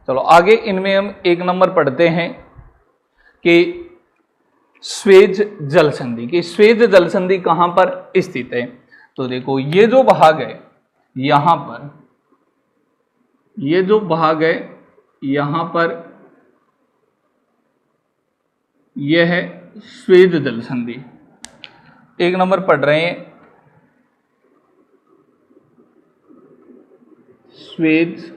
चलो आगे इनमें हम 1 नंबर पढ़ते हैं कि स्वेज जल संधि, कि स्वेज जल संधि कहां पर स्थित है। तो देखो ये जो भाग है यहां पर, ये जो भाग है यहां पर, यह है स्वेज जल संधि। 1 नंबर पढ़ रहे हैं, स्वेज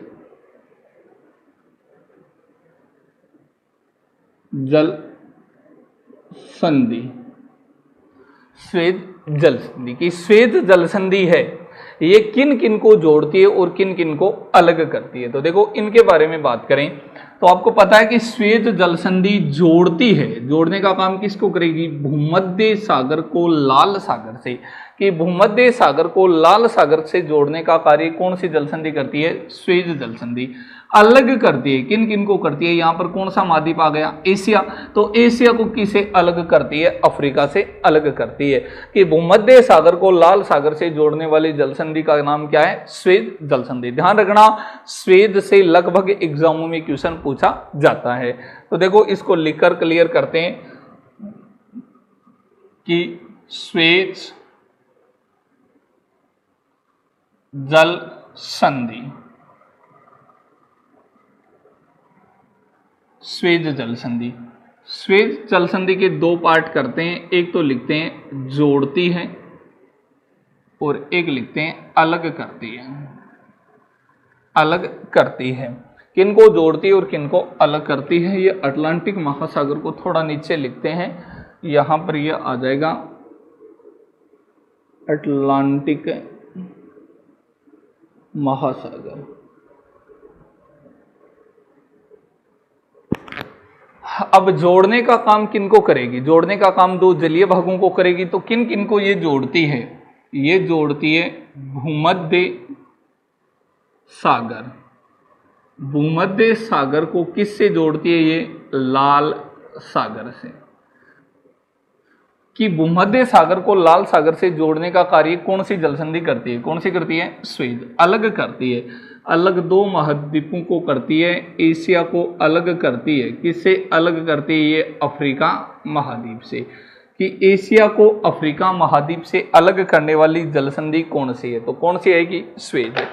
जल संधि। स्वेज जल संधि की स्वेज जल संधि है, ये किन किन को जोड़ती है और किन किन को अलग करती है। तो देखो इनके बारे में बात करें तो आपको पता है कि स्वेज जल संधि जोड़ती है, जोड़ने का काम किसको करेगी, भूमध्य सागर को लाल सागर से, कि भूमध्य सागर को लाल सागर से जोड़ने का कार्य कौन सी जल संधि करती है, स्वेज जल संधि। अलग करती है, किन किन को करती है, यहां पर कौन सा महाद्वीप आ गया, एशिया, तो एशिया को किसे अलग करती है, अफ्रीका से अलग करती है। कि भूमध्य सागर को लाल सागर से जोड़ने वाली जल संधि का नाम क्या है, स्वेज जल संधि। ध्यान रखना स्वेज से लगभग एग्जामों में क्वेश्चन पूछा जाता है। तो देखो इसको लिखकर क्लियर करते हैं कि स्वेज जल संधि, स्वेज जल संधि। स्वेज जल संधि के 2 पार्ट करते हैं, एक तो लिखते हैं जोड़ती है और एक लिखते हैं अलग करती है। अलग करती है, किन को जोड़ती है और किन को अलग करती है। ये अटलांटिक महासागर को थोड़ा नीचे लिखते हैं, यहां पर ये आ जाएगा अटलांटिक महासागर। अब जोड़ने का काम किन को करेगी, जोड़ने का काम 2 जलीय भागों को करेगी। तो किन किन को ये जोड़ती है, ये जोड़ती है भूमध्य सागर। भूमध्य सागर को किससे जोड़ती है, ये लाल सागर से। कि भूमध्य सागर को लाल सागर से जोड़ने का कार्य कौन सी जल संधि करती है, कौन सी करती है, स्वेज। अलग करती है, अलग 2 महाद्वीपों को करती है, एशिया को अलग करती है, किससे अलग करती है, ये अफ्रीका महाद्वीप से। कि एशिया को अफ्रीका महाद्वीप से अलग करने वाली जल संधि कौन सी है, तो कौन सी है कि स्वेज है।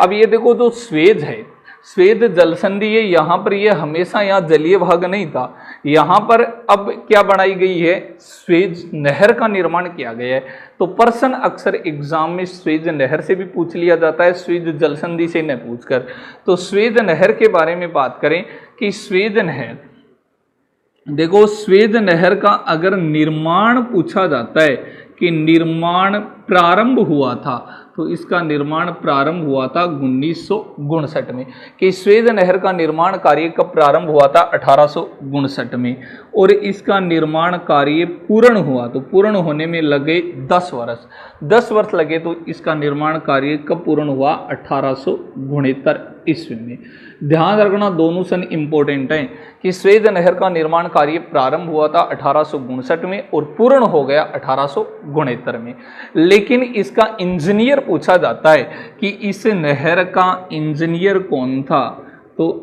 अब ये देखो जो स्वेज है, स्वेज जल संधि है, यहाँ पर ये हमेशा यहाँ जलीय भाग नहीं था, यहाँ पर अब क्या बनाई गई है, स्वेज नहर का निर्माण किया गया है। तो प्रश्न अक्सर एग्जाम में स्वेज नहर से भी पूछ लिया जाता है, स्वेज जल संधि से न पूछकर। तो स्वेज नहर के बारे में बात करें कि स्वेज नहर, देखो स्वेज नहर का अगर निर्माण पूछा जाता है कि निर्माण प्रारंभ हुआ था, तो इसका निर्माण प्रारंभ हुआ था 1959 में। कि स्वेज नहर का निर्माण कार्य कब प्रारंभ हुआ था, 1859 में। और इसका निर्माण कार्य पूर्ण हुआ, तो पूर्ण होने में लगे 10 वर्ष। 10 वर्ष लगे, तो इसका निर्माण कार्य कब पूर्ण हुआ, 1869 ईस्वी में। ध्यान रखना दोनों सन इंपॉर्टेंट हैं कि स्वेज नहर का निर्माण कार्य प्रारंभ हुआ था 1859 में और पूर्ण हो गया 1869 में। लेकिन इसका इंजीनियर पूछा जाता है कि इस नहर का इंजीनियर कौन था, तो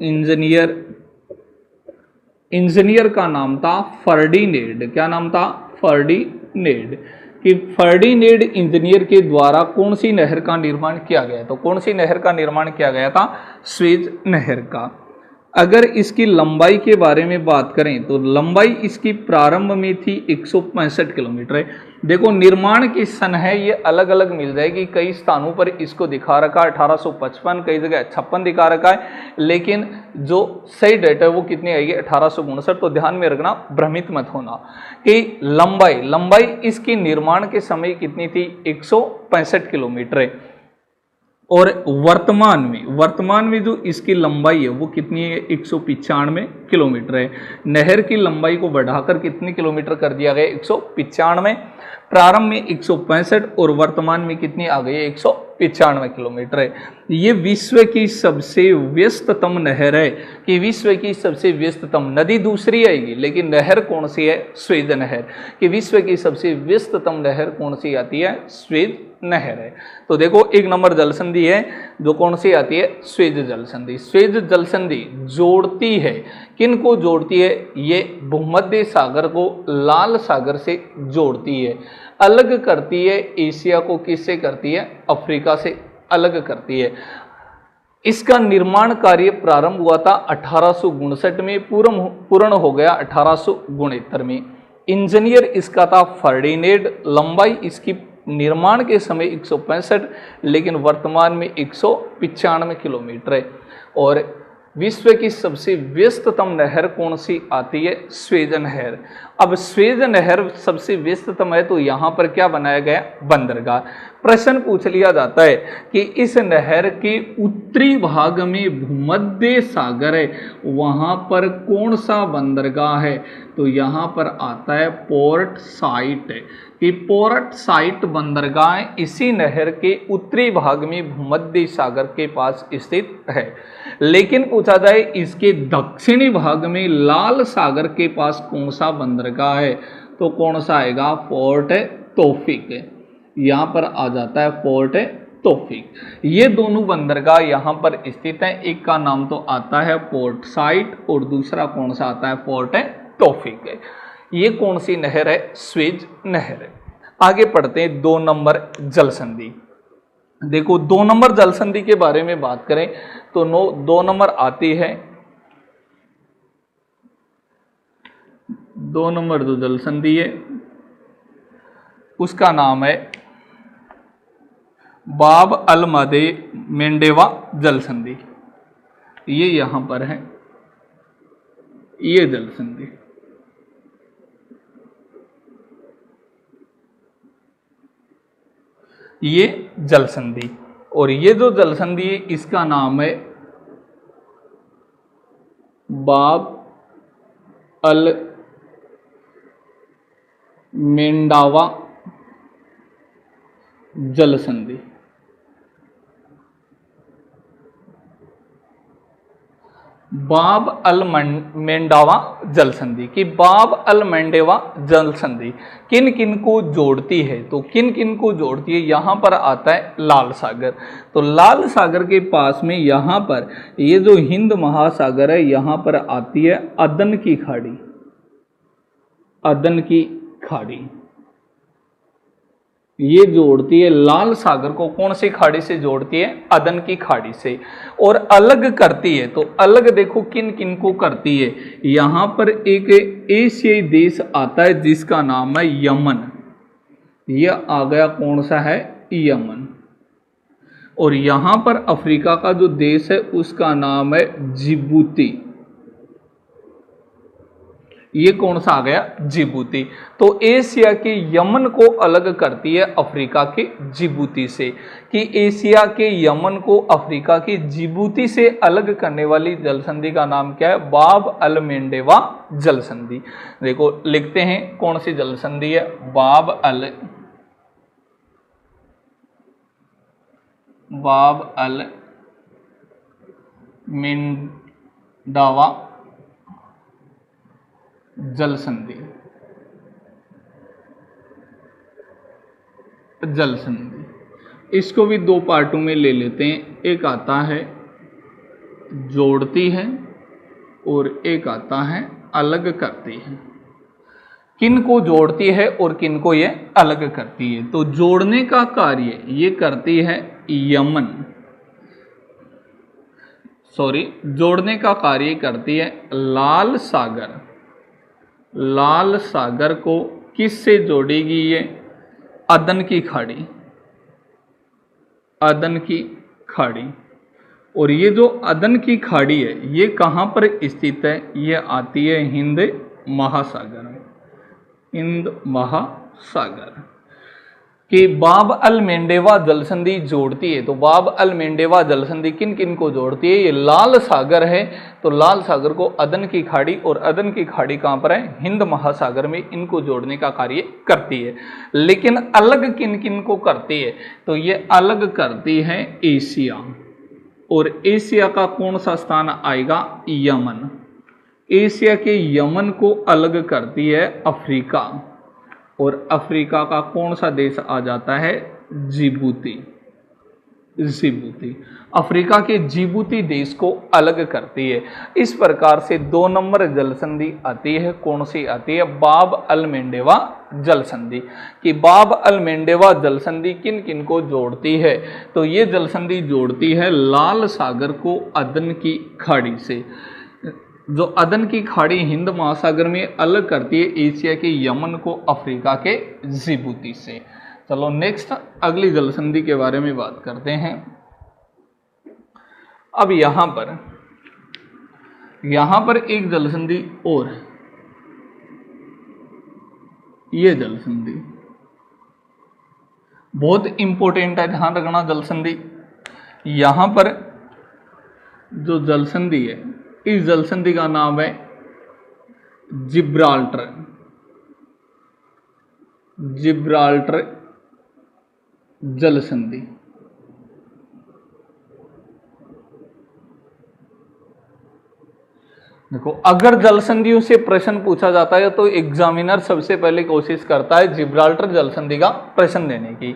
इंजीनियर का नाम था फर्डिनेंड। क्या नाम था, फर्डिनेंड। कि फर्डिनेंड इंजीनियर के द्वारा कौन सी नहर का निर्माण किया गया, तो कौन सी नहर का निर्माण किया गया था, स्वेज नहर का। अगर इसकी लंबाई के बारे में बात करें तो लंबाई इसकी प्रारंभ में थी 165 किलोमीटर है। देखो निर्माण की सन है ये अलग अलग मिल जाएगी, कई स्थानों पर इसको दिखा रखा है 1855, कई जगह 56 दिखा रखा है, लेकिन जो सही डेट है वो कितनी आएगी, 1859। तो ध्यान में रखना, भ्रमित मत होना कि लंबाई इसकी निर्माण के समय कितनी थी, 165 किलोमीटर है। और वर्तमान में जो इसकी लंबाई है वो कितनी है, 195 किलोमीटर है। नहर की लंबाई को बढ़ाकर कितने किलोमीटर कर दिया गया, 195। प्रारंभ में 165 और वर्तमान में कितनी आ गई है, 95 किलोमीटर है। ये विश्व की सबसे व्यस्ततम नहर है कि विश्व की सबसे व्यस्ततम, नदी दूसरी आएगी लेकिन नहर कौन सी है? स्वेज नहर। कि विश्व की सबसे व्यस्ततम नहर कौन सी आती है? स्वेज नहर है। तो देखो एक नंबर जल संधि है जो कौन सी आती है? स्वेज जल संधि। स्वेज जल संधि जोड़ती है, किन को जोड़ती है? ये भूमध्य सागर को लाल सागर से जोड़ती है। अलग करती है एशिया को, किससे करती है? अफ्रीका से अलग करती है। इसका निर्माण कार्य प्रारंभ हुआ था 1859 में, पूर्ण हो गया 1869 में। इंजीनियर इसका था फर्डिनेंड। लंबाई इसकी निर्माण के समय 165 लेकिन वर्तमान में 195 किलोमीटर है। और विश्व की सबसे व्यस्ततम नहर कौन सी आती है? स्वेज नहर। अब स्वेज नहर सबसे व्यस्ततम है तो यहाँ पर क्या बनाया गया? बंदरगाह। प्रश्न पूछ लिया जाता है कि इस नहर के उत्तरी भाग में भूमध्य सागर है, वहाँ पर कौन सा बंदरगाह है? तो यहाँ पर आता है पोर्ट साइट। कि पोर्ट साइट बंदरगाह इसी नहर के उत्तरी भाग में भूमध्य सागर के पास स्थित है। लेकिन पूछा जाए इसके दक्षिणी भाग में लाल सागर के पास कौन सा बंदरगाह है? तो कौन सा आएगा? पोर्ट तौफीक। यहाँ पर आ जाता है पोर्ट तौफीक। ये दोनों बंदरगाह यहाँ पर स्थित हैं। एक का नाम तो आता है पोर्ट साइट और दूसरा कौन सा आता है? पोर्ट तौफीक। ये कौन सी नहर है? स्वेज नहर है। आगे पढ़ते हैं 2 नंबर जल संधि। देखो 2 नंबर जल संधि के बारे में बात करें तो 2 नंबर आती है, 2 नंबर जो जल संधि है उसका नाम है बाब अल मेंडेवा जल संधि। ये यहां पर है, ये जल संधि। ये जल संधि और ये जो जल संधि है इसका नाम है बाब अल मेंडावा जल संधि। बाब अल मेंडावा जल संधि। कि बाब अल मेंडेवा जल संधि किन किन को जोड़ती है? तो किन किन को जोड़ती है? यहां पर आता है लाल सागर। तो लाल सागर के पास में यहां पर ये जो हिंद महासागर है यहां पर आती है अदन की खाड़ी। अदन की खाड़ी ये जोड़ती है लाल सागर को। कौन सी खाड़ी से जोड़ती है? अदन की खाड़ी से। और अलग करती है तो अलग देखो किन किन को करती है। यहां पर एक एशियाई देश आता है जिसका नाम है यमन। यह आ गया कौन सा है? यमन। और यहां पर अफ्रीका का जो देश है उसका नाम है जिबूती। ये कौन सा आ गया? जिबूती। तो एशिया के यमन को अलग करती है अफ्रीका के जिबूती से। कि एशिया के यमन को अफ्रीका की जिबूती से अलग करने वाली जल संधि का नाम क्या है? बाब अल मेंडेवा जल संधि। देखो लिखते हैं कौन सी जल संधि है? बाब अल मेंडावा जल संधि। जल संधि इसको भी 2 पार्टों में ले लेते हैं। एक आता है जोड़ती है और एक आता है अलग करती है। किन को जोड़ती है और किन को ये अलग करती है? तो जोड़ने का कार्य ये करती है यमन। जोड़ने का कार्य करती है लाल सागर। लाल सागर को किससे जोड़ेगी? ये अदन की खाड़ी। अदन की खाड़ी। और ये जो अदन की खाड़ी है ये कहाँ पर स्थित है? ये आती है हिंद महासागर में। हिंद महासागर। कि बाब अल मेंडेवा जल संधि जोड़ती है। तो बाब अल मेंडेवा जल संधि किन किन को जोड़ती है? ये लाल सागर है, तो लाल सागर को अदन की खाड़ी, और अदन की खाड़ी कहाँ पर है? हिंद महासागर में, इनको जोड़ने का कार्य करती है। लेकिन अलग किन किन को करती है? तो ये अलग करती है एशिया, और एशिया का कौन सा स्थान आएगा? यमन। एशिया के यमन को अलग करती है अफ्रीका, और अफ्रीका का कौन सा देश आ जाता है? जिबूती। जिबूती अफ्रीका के जिबूती देश को अलग करती है। इस प्रकार से 2 नंबर जल संधि आती है। कौन सी आती है? बाब अल मेंडेवा जल संधि। कि बाब अल मेंडेवा जल संधि किन किन को जोड़ती है? तो ये जल संधि जोड़ती है लाल सागर को अदन की खाड़ी से। जो अदन की खाड़ी हिंद महासागर में अलग करती है एशिया के यमन को अफ्रीका के जिबूती से। चलो नेक्स्ट अगली जल संधि के बारे में बात करते हैं। अब यहां पर एक जल संधि और, ये जल संधि बहुत इंपॉर्टेंट है, ध्यान रखना। जल संधि यहां पर जो जल संधि है, इस जल संधि का नाम है जिब्राल्टर। जिब्राल्टर जल संधि। देखो, अगर जल संधियों से प्रश्न पूछा जाता है तो एग्जामिनर सबसे पहले कोशिश करता है जिब्राल्टर जल संधि का प्रश्न देने की,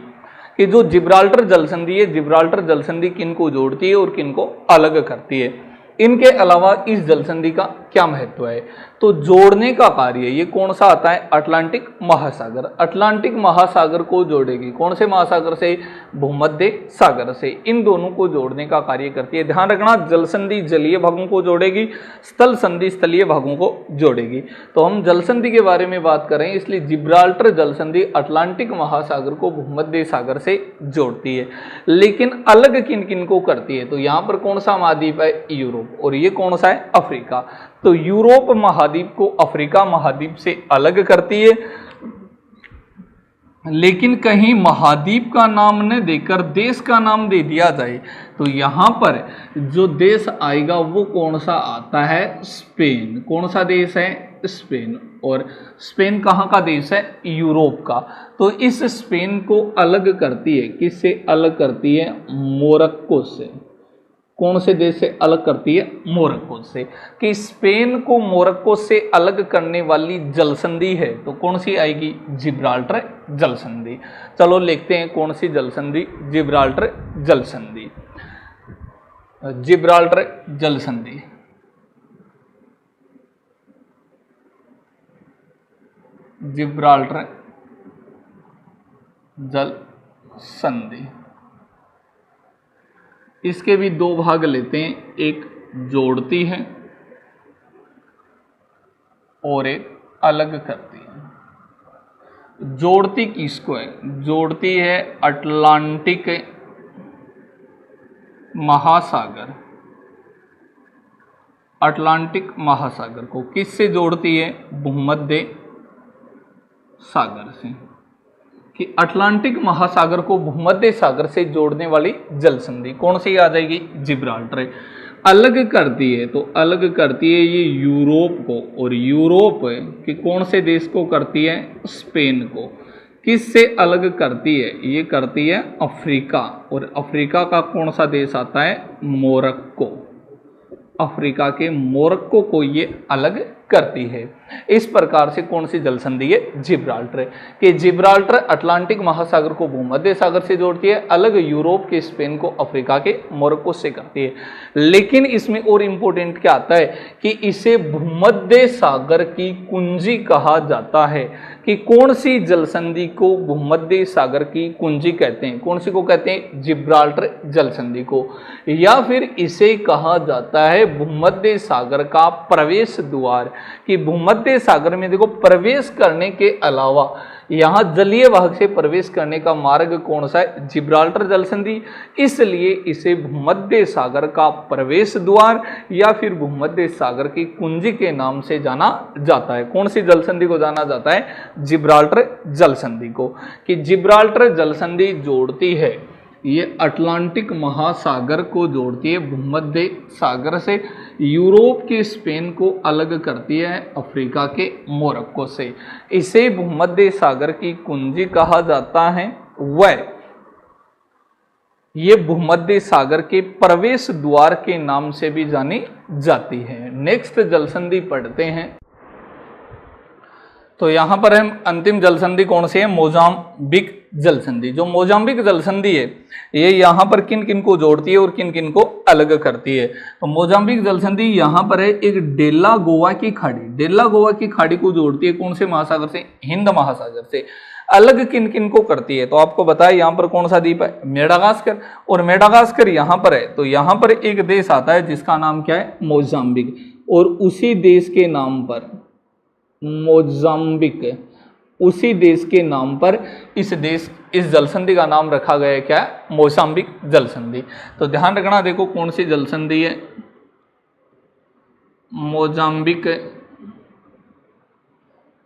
कि जो जिब्राल्टर जल संधि है, जिब्राल्टर जल संधि किन को जोड़ती है और किन को अलग करती है। इनके अलावा इस जल संधि का क्या महत्व है? तो जोड़ने का कार्य ये कौन सा आता है? अटलांटिक महासागर। अटलांटिक महासागर को जोड़ेगी। कौन से महासागर से? भूमध्य सागर से। इन दोनों को जोड़ने का कार्य करती है। ध्यान रखना, जल संधि जलीय भागों को जोड़ेगी, स्थल संधि स्थलीय भागों को जोड़ेगी। तो हम जल संधि के बारे में बात कर रहे हैं, इसलिए जिब्राल्टर जल संधि अटलांटिक महासागर को भूमध्य सागर से जोड़ती है। लेकिन अलग किन किन को करती है? तो यहाँ पर कौन सा महाद्वीप है? यूरोप। और ये कौन सा है? अफ्रीका। तो यूरोप महाद्वीप को अफ्रीका महाद्वीप से अलग करती है, लेकिन कहीं महाद्वीप का नाम न देकर देश का नाम दे दिया जाए तो यहां पर जो देश आएगा वो कौन सा आता है? स्पेन। कौन सा देश है? स्पेन। और स्पेन कहाँ का देश है? यूरोप का। तो इस स्पेन को अलग करती है, किससे अलग करती है? मोरक्को से। कौन से देश से अलग करती है? मोरक्को से। कि स्पेन को मोरक्को से अलग करने वाली जल संधि है तो कौन सी आएगी? जिब्राल्टर जल संधि। चलो लिखते हैं कौन सी जल संधि? जिब्राल्टर जल संधि। जिब्राल्टर जल संधि। जिब्राल्टर जल संधि। इसके भी 2 भाग लेते हैं, एक जोड़ती है और एक अलग करती है। जोड़ती किसको है? जोड़ती है अटलांटिक महासागर। अटलांटिक महासागर को किससे जोड़ती है? भूमध्य सागर से। कि अटलांटिक महासागर को भूमध्य सागर से जोड़ने वाली जल संधि कौन सी आ जाएगी? जिब्राल्टर। अलग करती है तो अलग करती है ये यूरोप को, और यूरोप के कौन से देश को करती है? स्पेन को। किससे अलग करती है? ये करती है अफ्रीका, और अफ्रीका का कौन सा देश आता है? मोरक्को। अफ्रीका के मोरक्को को ये अलग करती है। इस प्रकार से कौन सी जल संधि है? जिब्राल्टर। कि जिब्राल्टर अटलांटिक महासागर को भूमध्य सागर से जोड़ती है, अलग यूरोप के स्पेन को अफ्रीका के मोरक्को से करती है। लेकिन इसमें और इंपॉर्टेंट क्या आता है कि इसे भूमध्य सागर की कुंजी कहा जाता है। कि कौन सी जल संधि को भूमध्य सागर की कुंजी कहते हैं? कौन सी को कहते हैं? जिब्राल्टर जल संधि को। या फिर इसे कहा जाता है भूमध्य सागर का प्रवेश द्वार। कि भूमध्य सागर में देखो प्रवेश करने के अलावा यहाँ जलीय वाहक से प्रवेश करने का मार्ग कौन सा है, जिब्राल्टर जल संधि। इसलिए इसे भूमध्य सागर का प्रवेश द्वार या फिर भूमध्य सागर की कुंजी के नाम से जाना जाता है। कौन सी जल संधि को जाना जाता है, जिब्राल्टर जल संधि को, कि जिब्राल्टर जल संधि जोड़ती है, ये अटलांटिक महासागर को जोड़ती है भूमध्य सागर से, यूरोप के स्पेन को अलग करती है अफ्रीका के मोरक्को से। इसे भूमध्य सागर की कुंजी कहा जाता है। वह ये भूमध्य सागर के प्रवेश द्वार के नाम से भी जानी जाती है। नेक्स्ट जल संधि पढ़ते हैं। तो यहां पर हम अंतिम जल संधि कौन सी है, मोजाम्बिक जल संधि। जो मोजाम्बिक जल संधि है ये यहाँ पर किन किन को जोड़ती है और किन किन को अलग करती है। तो मोजाम्बिक जल संधि यहाँ पर है एक डेला गोवा की खाड़ी, डेला गोवा की खाड़ी को जोड़ती है कौन से महासागर से, हिंद महासागर से। अलग किन किन को करती है, तो आपको बताया यहाँ पर कौन सा द्वीप है, मेडागास्कर, और मेडागास्कर यहाँ पर है। तो यहाँ पर एक देश आता है जिसका नाम क्या है, मोजाम्बिक, और उसी देश के नाम पर मोजाम्बिक, उसी देश के नाम पर इस जल संधि का नाम रखा गया है क्या, मोजाम्बिक जल संधि। तो ध्यान रखना, देखो कौन सी जल संधि है, मोजाम्बिक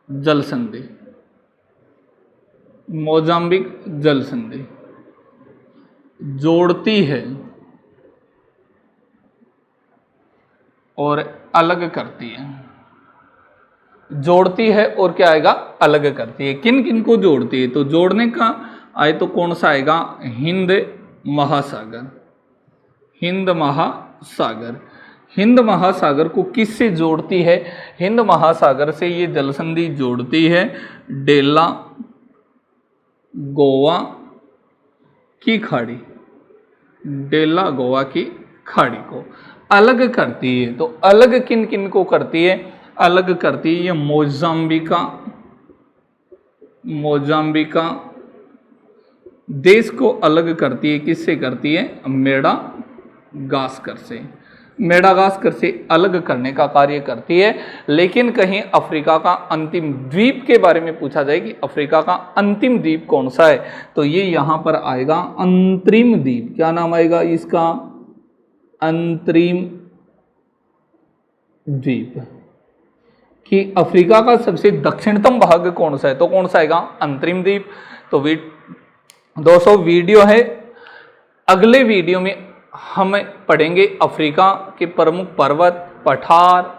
जल संधि, मोजाम्बिक जल संधि जोड़ती है और अलग करती है, जोड़ती है और क्या आएगा, अलग करती है। किन किन को जोड़ती है, तो जोड़ने का आए तो कौन सा आएगा, हिंद महासागर, हिंद महासागर। हिंद महासागर को किससे जोड़ती है, हिंद महासागर से ये जल संधि जोड़ती है डेला गोवा की खाड़ी, डेला गोवा की खाड़ी को अलग करती है। तो अलग किन किन को करती है, अलग करती है ये मोजाम्बिका, मोजाम्बिका देश को अलग करती है, किससे करती है, मेडागास्कर से, मेडागास्कर से अलग करने का कार्य करती है। लेकिन कहीं अफ्रीका का अंतिम द्वीप के बारे में पूछा जाए कि अफ्रीका का अंतिम द्वीप कौन सा है, तो ये यहां पर आएगा अंतरिम द्वीप। क्या नाम आएगा इसका, अंतरिम द्वीप। कि अफ्रीका का सबसे दक्षिणतम भाग कौन सा है, तो कौन सा आएगा, अंतरिम द्वीप। तो दोस्तों वीडियो है, अगले वीडियो में हम पढ़ेंगे अफ्रीका के प्रमुख पर्वत, पठार,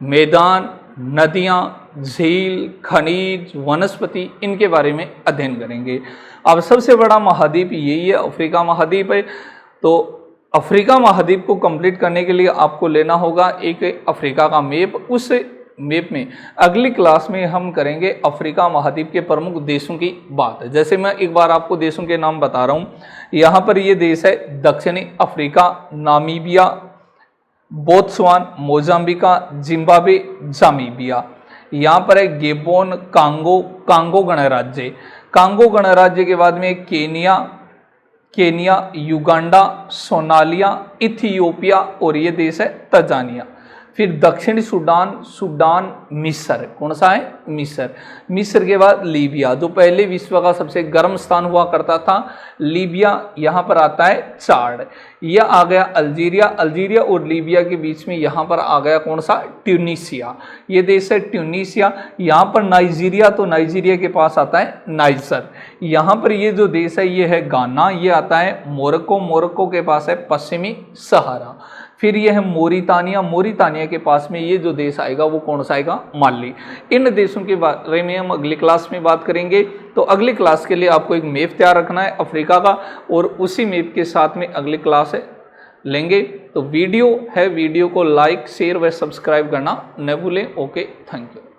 मैदान, नदियां, झील, खनिज, वनस्पति, इनके बारे में अध्ययन करेंगे। अब सबसे बड़ा महाद्वीप यही है, अफ्रीका महाद्वीप है। तो अफ्रीका महाद्वीप को कंप्लीट करने के लिए आपको लेना होगा एक अफ्रीका का मैप। उस मैप में अगली क्लास में हम करेंगे अफ्रीका महाद्वीप के प्रमुख देशों की बात। जैसे मैं एक बार आपको देशों के नाम बता रहा हूँ, यहाँ पर ये देश है दक्षिणी अफ्रीका, नामीबिया, बोत्सवान, मोजाम्बिका, जिम्बाब्वे, जामीबिया। यहाँ पर है गेबोन, कांगो, कांगो गणराज्य, कांगो गणराज्य के बाद में Kenya, Kenya, Uganda, Somalia, Ethiopia, और ये देश है तंजानिया। फिर दक्षिणी सूडान, सूडान, मिस्र, कौन सा है, मिस्र। मिस्र के बाद लीबिया, जो पहले विश्व का सबसे गर्म स्थान हुआ करता था, लीबिया यहाँ पर आता है चाड। यह आ गया अल्जीरिया, अल्जीरिया और लीबिया के बीच में यहाँ पर आ गया कौन सा, ट्यूनीशिया, ये देश है ट्यूनीशिया। यहाँ पर नाइजीरिया, तो नाइजीरिया के पास आता है नाइजर। यहाँ पर ये जो देश है ये है गाना, ये आता है मोरक्को, मोरक्को के पास है पश्चिमी सहारा। फिर यह है मोरितानिया, मोरितानिया के पास में ये जो देश आएगा वो कौन सा आएगा, माली। इन देशों के बारे में हम अगली क्लास में बात करेंगे। तो अगली क्लास के लिए आपको एक मैप तैयार रखना है अफ्रीका का, और उसी मैप के साथ में अगली क्लास लेंगे। तो वीडियो है, वीडियो को लाइक, शेयर व सब्सक्राइब करना न भूलें। Okay, thank you.